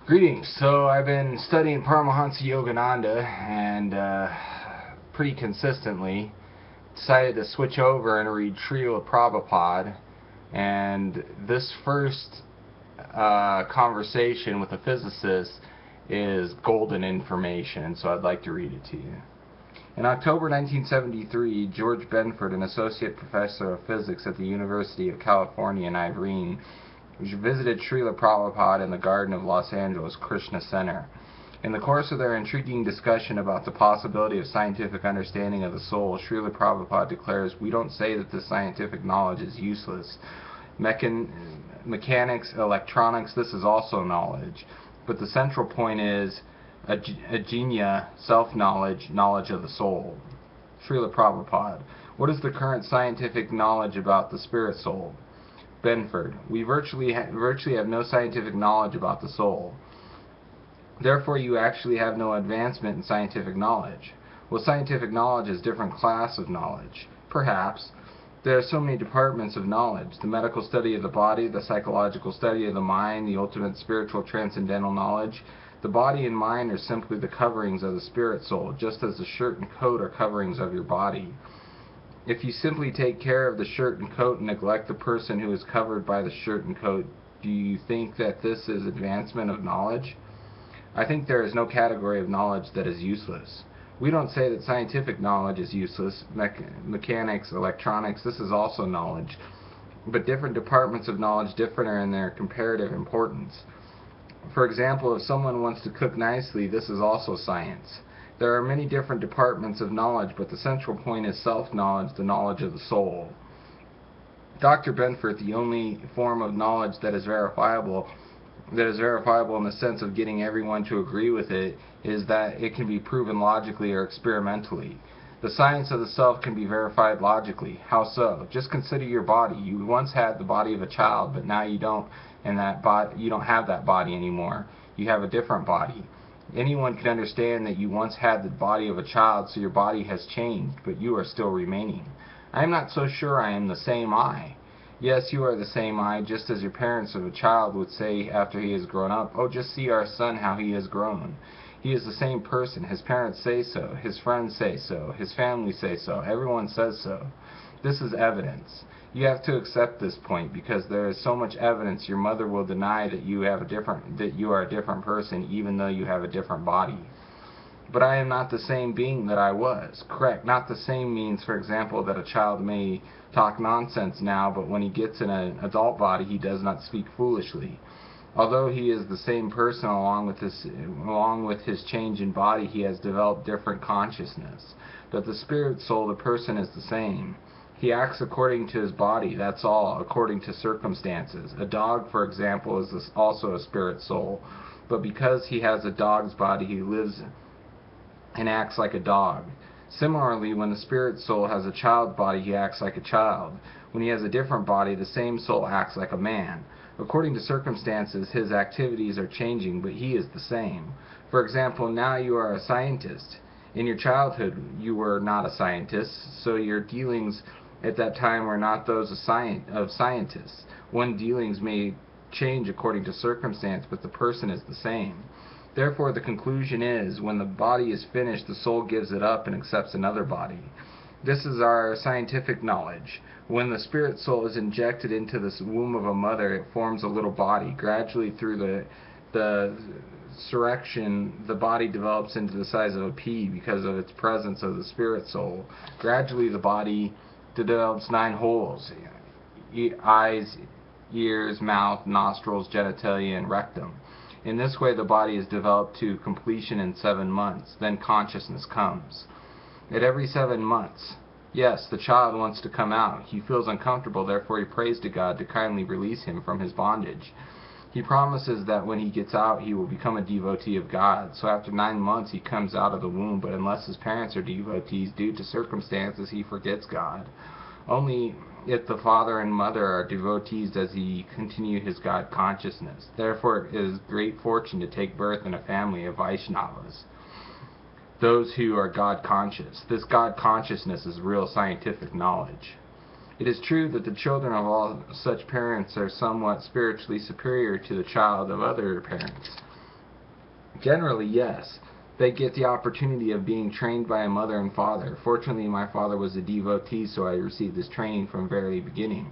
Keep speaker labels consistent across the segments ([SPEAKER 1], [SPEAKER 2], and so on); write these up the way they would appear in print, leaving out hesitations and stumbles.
[SPEAKER 1] Greetings. So I've been studying Paramahansa Yogananda and pretty consistently decided to switch over and read Srila Prabhupada, and this first conversation with a physicist is golden information, so I'd like to read it to you. In October 1973, George Benford, an associate professor of physics at the University of California in Irene, visited Srila Prabhupada in the Garden of Los Angeles Krishna Center. In the course of their intriguing discussion about the possibility of scientific understanding of the soul, Srila Prabhupada declares, "We don't say that this scientific knowledge is useless. Mechanics, electronics, this is also knowledge. But the central point is ajñana, self-knowledge, knowledge of the soul." Srila Prabhupada: "What is the current scientific knowledge about the spirit soul?" Benford: "We virtually have no scientific knowledge about the soul. Therefore you actually have no advancement in scientific knowledge." Well, scientific knowledge is a different class of knowledge. Perhaps. There are so many departments of knowledge: the medical study of the body, the psychological study of the mind, the ultimate spiritual transcendental knowledge. The body and mind are simply the coverings of the spirit soul, just as the shirt and coat are coverings of your body. If you simply take care of the shirt and coat and neglect the person who is covered by the shirt and coat, do you think that this is advancement of knowledge? I think there is no category of knowledge that is useless. We don't say that scientific knowledge is useless. Mechanics, electronics, this is also knowledge. But different departments of knowledge differ in their comparative importance. For example, if someone wants to cook nicely, this is also science. There are many different departments of knowledge, but the central point is self-knowledge, the knowledge of the soul. Dr. Benford: "The only form of knowledge that is verifiable in the sense of getting everyone to agree with it, is that it can be proven logically or experimentally. The science of the self can be verified logically. How so? Just consider your body. You once had the body of a child, but now you don't, and you don't have that body anymore. You have a different body. Anyone can understand that you once had the body of a child, so your body has changed, but you are still remaining. I am not so sure I am the same I. Yes, you are the same I, just as your parents of a child would say after he has grown up, 'Oh, just see our son, how he has grown.' He is the same person. His parents say so. His friends say so. His family say so. Everyone says so. This is evidence. You have to accept this point, because there is so much evidence your mother will deny that you are a different person, even though you have a different body. But I am not the same being that I was. Correct. Not the same means, for example, that a child may talk nonsense now, but when he gets in an adult body, he does not speak foolishly. Although he is the same person, along with his change in body, he has developed different consciousness. But the spirit soul, the person, is the same. He acts according to his body, that's all, according to circumstances. A dog, for example, is also a spirit soul, but because he has a dog's body, he lives and acts like a dog. Similarly, when the spirit soul has a child's body, he acts like a child. When he has a different body, the same soul acts like a man. According to circumstances, his activities are changing, but he is the same. For example, now you are a scientist. In your childhood, you were not a scientist, so your dealings at that time were not those of scientists. One dealings may change according to circumstance, but the person is the same. Therefore, the conclusion is, when the body is finished, the soul gives it up and accepts another body. This is our scientific knowledge. When the spirit soul is injected into the womb of a mother, it forms a little body. Gradually, through the surrection, the body develops into the size of a pea because of its presence of the spirit soul. Gradually, the body develops 9 holes: eyes, ears, mouth, nostrils, genitalia, and rectum. In this way, the body is developed to completion in 7 months. Then consciousness comes. At every 7 months, yes, the child wants to come out. He feels uncomfortable, therefore he prays to God to kindly release him from his bondage. He promises that when he gets out, he will become a devotee of God. So after 9 months, he comes out of the womb, but unless his parents are devotees, due to circumstances, he forgets God. Only if the father and mother are devotees does he continue his God consciousness. Therefore, it is great fortune to take birth in a family of Vaishnavas, those who are God conscious. This God consciousness is real scientific knowledge. It is true that the children of all such parents are somewhat spiritually superior to the child of other parents. Generally, yes. They get the opportunity of being trained by a mother and father. Fortunately, my father was a devotee, so I received this training from the very beginning.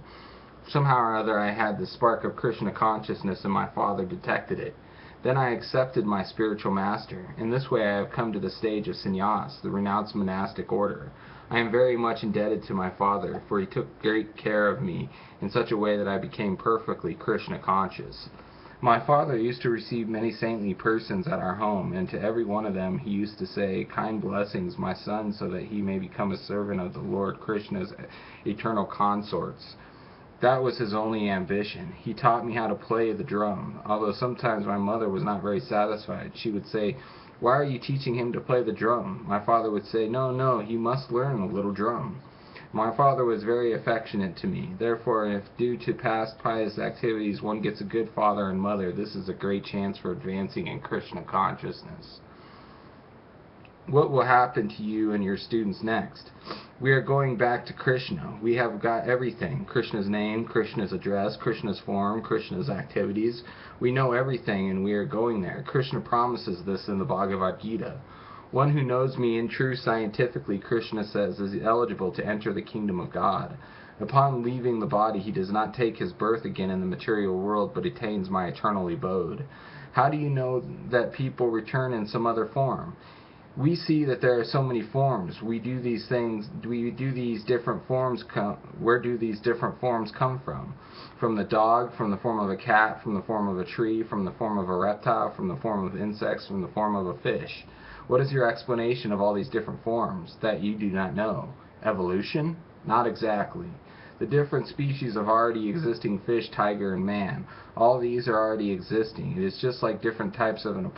[SPEAKER 1] Somehow or other, I had the spark of Krishna consciousness, and my father detected it. Then I accepted my spiritual master. In this way, I have come to the stage of sannyas, the renounced monastic order. I am very much indebted to my father, for he took great care of me in such a way that I became perfectly Krishna conscious. My father used to receive many saintly persons at our home, and to every one of them he used to say, "Kind blessings, my son, so that he may become a servant of the Lord Krishna's eternal consorts." That was his only ambition. He taught me how to play the drum. Although sometimes my mother was not very satisfied. She would say, "Why are you teaching him to play the drum?" My father would say, "No, no, he must learn a little drum." My father was very affectionate to me. Therefore, if due to past pious activities one gets a good father and mother, this is a great chance for advancing in Krishna consciousness. What will happen to you and your students next? We are going back to Krishna. We have got everything. Krishna's name, Krishna's address, Krishna's form, Krishna's activities. We know everything and we are going there. Krishna promises this in the Bhagavad Gita. One who knows me in true scientifically, Krishna says, is eligible to enter the kingdom of God. Upon leaving the body, he does not take his birth again in the material world, but attains my eternal abode. How do you know that people return in some other form? We see that there are so many forms. We do these things, we do these different forms, where do these different forms come from? From the dog, from the form of a cat, from the form of a tree, from the form of a reptile, from the form of insects, from the form of a fish. What is your explanation of all these different forms that you do not know? Evolution? Not exactly. The different species of already existing fish, tiger, and man. All these are already existing. It is just like different types of an apartment.